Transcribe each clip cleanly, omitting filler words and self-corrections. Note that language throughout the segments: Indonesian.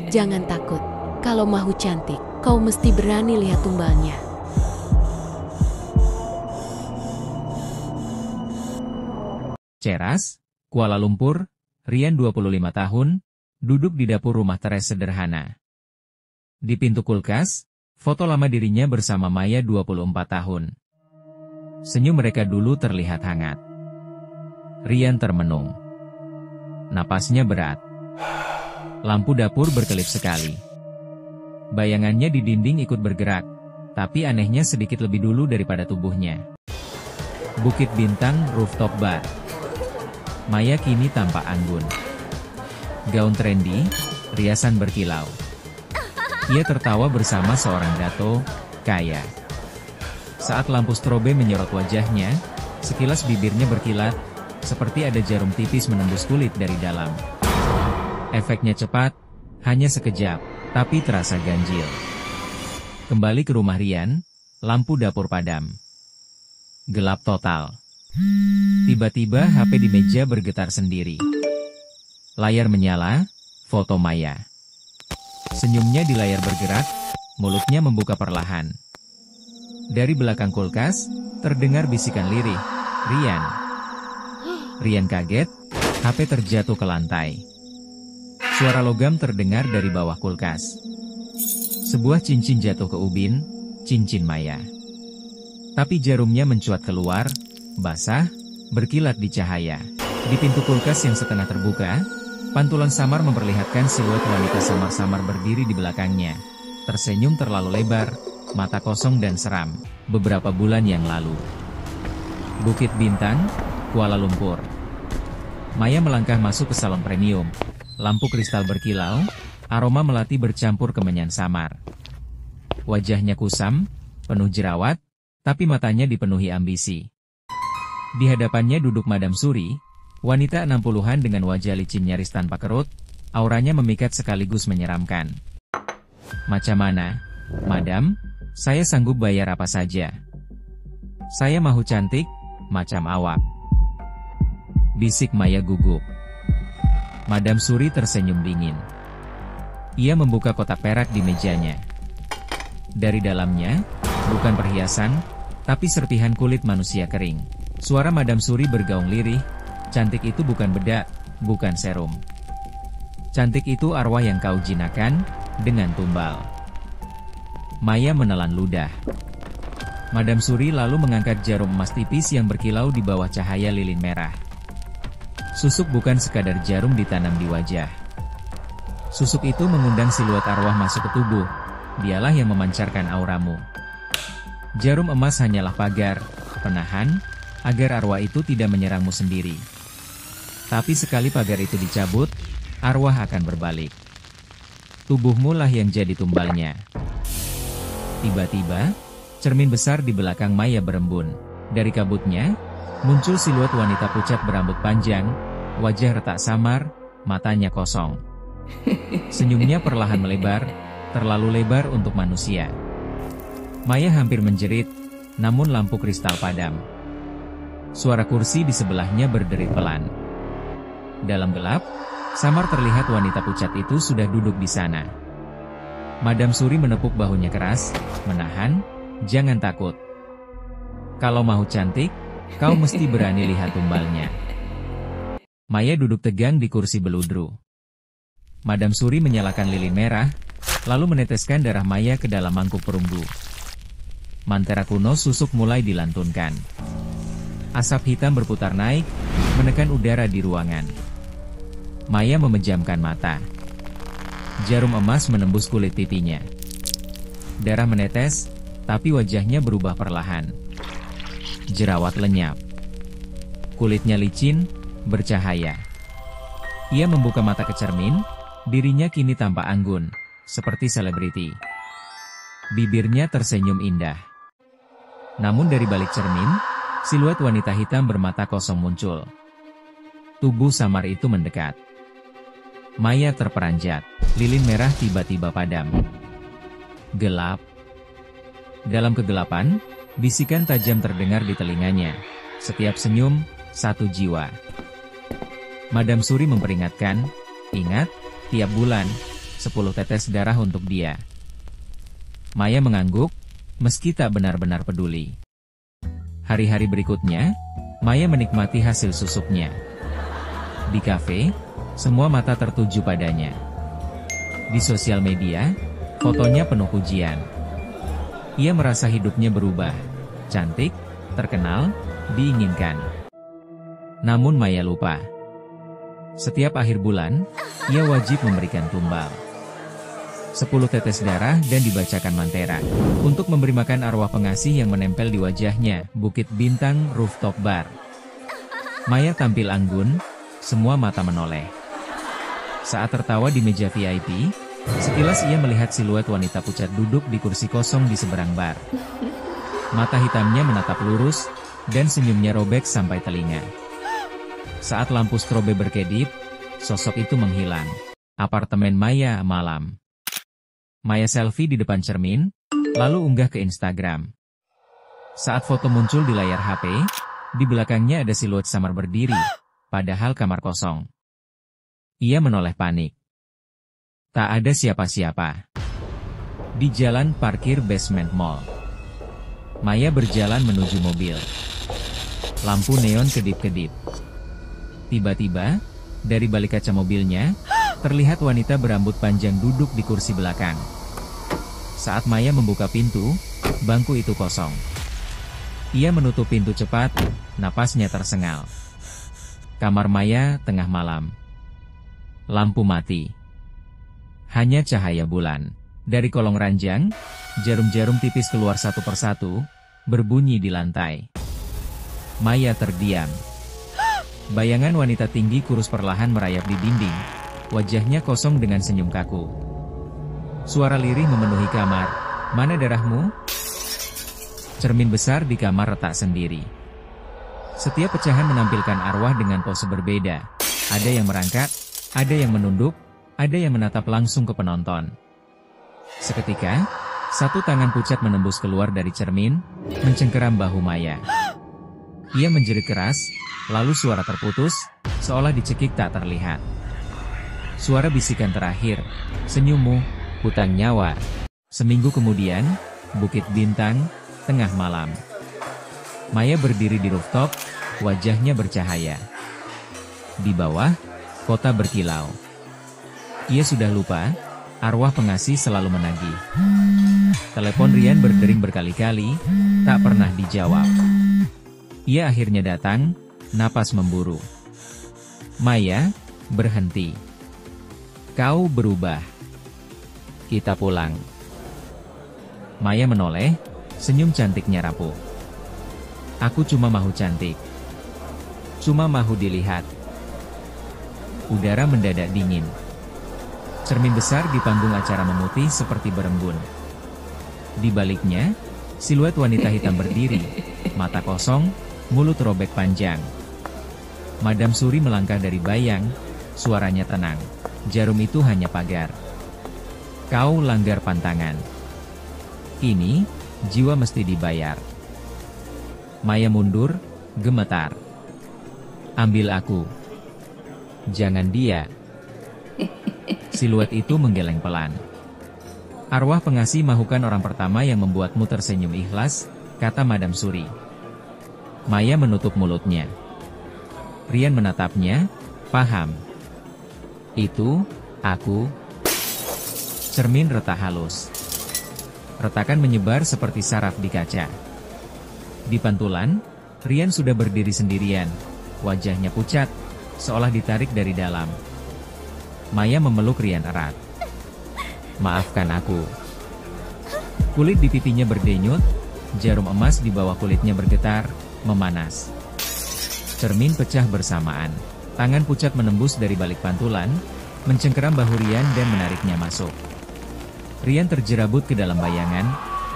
Jangan takut, kalau Mahu cantik, kau mesti berani lihat tumbalnya. Ceras, Kuala Lumpur, Rian 25 tahun, duduk di dapur rumah Teres sederhana. Di pintu kulkas, foto lama dirinya bersama Maya 24 tahun. Senyum mereka dulu terlihat hangat. Rian termenung. Napasnya berat. Lampu dapur berkelip sekali. Bayangannya di dinding ikut bergerak, tapi anehnya sedikit lebih dulu daripada tubuhnya. Bukit Bintang Rooftop Bar. Maya kini tampak anggun. Gaun trendy, riasan berkilau. Ia tertawa bersama seorang dato kaya. Saat lampu strobe menyorot wajahnya, sekilas bibirnya berkilat, seperti ada jarum tipis menembus kulit dari dalam. Efeknya cepat, hanya sekejap, tapi terasa ganjil. Kembali ke rumah Rian, lampu dapur padam. Gelap total. Tiba-tiba HP di meja bergetar sendiri. Layar menyala, foto Maya. Senyumnya di layar bergerak, mulutnya membuka perlahan. Dari belakang kulkas, terdengar bisikan lirih, "Rian." Rian kaget, HP terjatuh ke lantai. Suara logam terdengar dari bawah kulkas. Sebuah cincin jatuh ke ubin, cincin Maya. Tapi jarumnya mencuat keluar, basah, berkilat di cahaya. Di pintu kulkas yang setengah terbuka, pantulan samar memperlihatkan siluet wanita samar-samar berdiri di belakangnya. Tersenyum terlalu lebar, mata kosong dan seram, beberapa bulan yang lalu. Bukit Bintang, Kuala Lumpur. Maya melangkah masuk ke salon premium. Lampu kristal berkilau, aroma melati bercampur kemenyan samar. Wajahnya kusam, penuh jerawat, tapi matanya dipenuhi ambisi. Di hadapannya duduk Madam Suri, wanita 60-an dengan wajah licin nyaris tanpa kerut, auranya memikat sekaligus menyeramkan. "Macam mana, Madam? Saya sanggup bayar apa saja. Saya Mahu cantik, macam awak," bisik Maya gugup. Madam Suri tersenyum dingin. Ia membuka kotak perak di mejanya. Dari dalamnya, bukan perhiasan, tapi serpihan kulit manusia kering. Suara Madam Suri bergaung lirih, "Cantik itu bukan bedak, bukan serum. Cantik itu arwah yang kau jinakan, dengan tumbal." Maya menelan ludah. Madam Suri lalu mengangkat jarum emas tipis yang berkilau di bawah cahaya lilin merah. Susuk bukan sekadar jarum ditanam di wajah. Susuk itu mengundang siluet arwah masuk ke tubuh. Dialah yang memancarkan auramu. Jarum emas hanyalah pagar, penahan, agar arwah itu tidak menyerangmu sendiri. Tapi sekali pagar itu dicabut, arwah akan berbalik. Tubuhmu lah yang jadi tumbalnya. Tiba-tiba, cermin besar di belakang Maya berembun. Dari kabutnya, muncul siluet wanita pucat berambut panjang, wajah retak samar, matanya kosong. Senyumnya perlahan melebar, terlalu lebar untuk manusia. Maya hampir menjerit, namun lampu kristal padam. Suara kursi di sebelahnya berderit pelan. Dalam gelap, samar terlihat wanita pucat itu sudah duduk di sana. Madam Suri menepuk bahunya keras, menahan, "Jangan takut. Kalau Mahu cantik, kau mesti berani lihat tumbalnya." Maya duduk tegang di kursi beludru. Madam Suri menyalakan lilin merah, lalu meneteskan darah Maya ke dalam mangkuk perunggu. Mantera kuno susuk mulai dilantunkan. Asap hitam berputar naik, menekan udara di ruangan. Maya memejamkan mata. Jarum emas menembus kulit pipinya. Darah menetes, tapi wajahnya berubah perlahan. Jerawat lenyap. Kulitnya licin, bercahaya. Ia membuka mata ke cermin, dirinya kini tampak anggun, seperti selebriti. Bibirnya tersenyum indah. Namun dari balik cermin, siluet wanita hitam bermata kosong muncul. Tubuh samar itu mendekat. Maya terperanjat, lilin merah tiba-tiba padam. Gelap. Dalam kegelapan, bisikan tajam terdengar di telinganya. Setiap senyum, satu jiwa. Madam Suri memperingatkan, Ingat, tiap bulan, 10 tetes darah untuk dia. Maya mengangguk, meski tak benar-benar peduli. Hari-hari berikutnya, Maya menikmati hasil susuknya. Di kafe, semua mata tertuju padanya. Di sosial media, fotonya penuh pujian. Ia merasa hidupnya berubah, cantik, terkenal, diinginkan. Namun Maya lupa. Setiap akhir bulan, ia wajib memberikan tumbal. 10 tetes darah dan dibacakan mantra untuk memberi makan arwah pengasih yang menempel di wajahnya, Bukit Bintang Rooftop Bar. Maya tampil anggun, semua mata menoleh. Saat tertawa di meja VIP, sekilas ia melihat siluet wanita pucat duduk di kursi kosong di seberang bar. Mata hitamnya menatap lurus, dan senyumnya robek sampai telinga. Saat lampu strobe berkedip, sosok itu menghilang. Apartemen Maya malam. Maya selfie di depan cermin, lalu unggah ke Instagram. Saat foto muncul di layar HP, di belakangnya ada siluet samar berdiri, padahal kamar kosong. Ia menoleh panik. Tak ada siapa-siapa. Di jalan parkir basement mall, Maya berjalan menuju mobil. Lampu neon kedip-kedip. Tiba-tiba, dari balik kaca mobilnya, terlihat wanita berambut panjang duduk di kursi belakang. Saat Maya membuka pintu, bangku itu kosong. Ia menutup pintu cepat, napasnya tersengal. Kamar Maya tengah malam. Lampu mati. Hanya cahaya bulan. Dari kolong ranjang, jarum-jarum tipis keluar satu persatu, berbunyi di lantai. Maya terdiam. Bayangan wanita tinggi kurus perlahan merayap di dinding, wajahnya kosong dengan senyum kaku. Suara lirih memenuhi kamar, "Mana darahmu?" Cermin besar di kamar retak sendiri. Setiap pecahan menampilkan arwah dengan pose berbeda. Ada yang merangkak, ada yang menunduk, ada yang menatap langsung ke penonton. Seketika, satu tangan pucat menembus keluar dari cermin, mencengkeram bahu Maya. Ia menjerit keras, lalu suara terputus, seolah dicekik tak terlihat. Suara bisikan terakhir, "Senyummu, hutang nyawa." Seminggu kemudian, Bukit Bintang, tengah malam. Maya berdiri di rooftop, wajahnya bercahaya. Di bawah, kota berkilau. Ia sudah lupa, arwah pengasih selalu menagih. Telepon Rian berdering berkali-kali, tak pernah dijawab. Ia akhirnya datang, napas memburu. "Maya, berhenti. Kau berubah. Kita pulang." Maya menoleh, senyum cantiknya rapuh. "Aku cuma mahu cantik. Cuma mahu dilihat." Udara mendadak dingin. Cermin besar di panggung acara memutih seperti berembun. Di baliknya, siluet wanita hitam berdiri, mata kosong, mulut robek panjang. Madam Suri melangkah dari bayang, suaranya tenang. "Jarum itu hanya pagar. Kau langgar pantangan. Ini, jiwa mesti dibayar." Maya mundur, gemetar. "Ambil aku. Jangan dia." Siluet itu menggeleng pelan. "Arwah pengasih mahukan orang pertama yang membuatmu tersenyum ikhlas," kata Madam Suri. Maya menutup mulutnya. Rian menatapnya, "Paham. Itu, aku." Cermin retak halus. Retakan menyebar seperti saraf di kaca. Di pantulan, Rian sudah berdiri sendirian, wajahnya pucat, seolah ditarik dari dalam. Maya memeluk Rian erat. "Maafkan aku." Kulit di pipinya berdenyut, jarum emas di bawah kulitnya bergetar, memanas. Cermin pecah bersamaan. Tangan pucat menembus dari balik pantulan, mencengkeram bahu Rian dan menariknya masuk. Rian terjerabut ke dalam bayangan,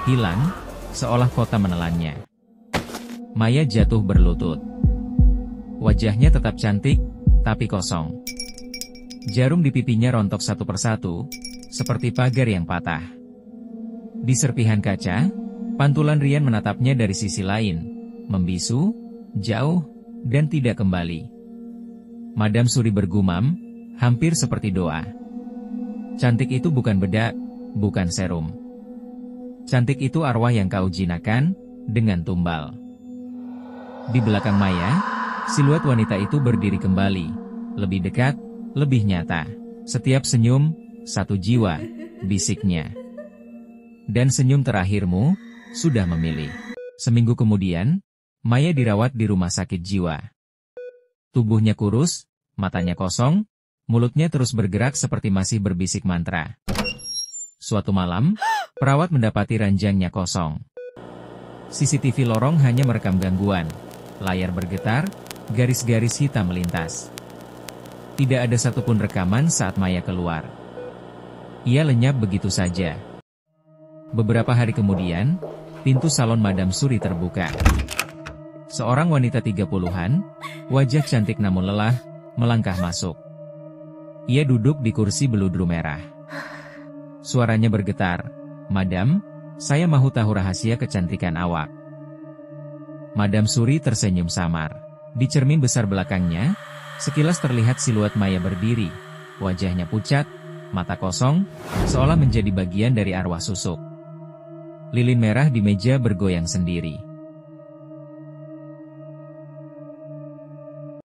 hilang, seolah kota menelannya. Maya jatuh berlutut. Wajahnya tetap cantik, tapi kosong. Jarum di pipinya rontok satu persatu, seperti pagar yang patah. Di serpihan kaca, pantulan Rian menatapnya dari sisi lain, membisu, jauh, dan tidak kembali. Madam Suri bergumam, hampir seperti doa. Cantik itu bukan bedak, bukan serum. Cantik itu arwah yang kau jinakan, dengan tumbal. Di belakang Maya, siluet wanita itu berdiri kembali, lebih dekat, lebih nyata. Setiap senyum, satu jiwa, bisiknya. Dan senyum terakhirmu, sudah memilih. Seminggu kemudian, Maya dirawat di rumah sakit jiwa. Tubuhnya kurus, matanya kosong, mulutnya terus bergerak seperti masih berbisik mantra. Suatu malam, perawat mendapati ranjangnya kosong. CCTV lorong hanya merekam gangguan. Layar bergetar, garis-garis hitam melintas. Tidak ada satupun rekaman saat Maya keluar. Ia lenyap begitu saja. Beberapa hari kemudian, pintu salon Madam Suri terbuka. Seorang wanita 30-an, wajah cantik namun lelah, melangkah masuk. Ia duduk di kursi beludru merah. Suaranya bergetar, "Madam, saya mau tahu rahasia kecantikan awak." Madam Suri tersenyum samar. Di cermin besar belakangnya, sekilas terlihat siluet Maya berdiri. Wajahnya pucat, mata kosong, seolah menjadi bagian dari arwah susuk. Lilin merah di meja bergoyang sendiri.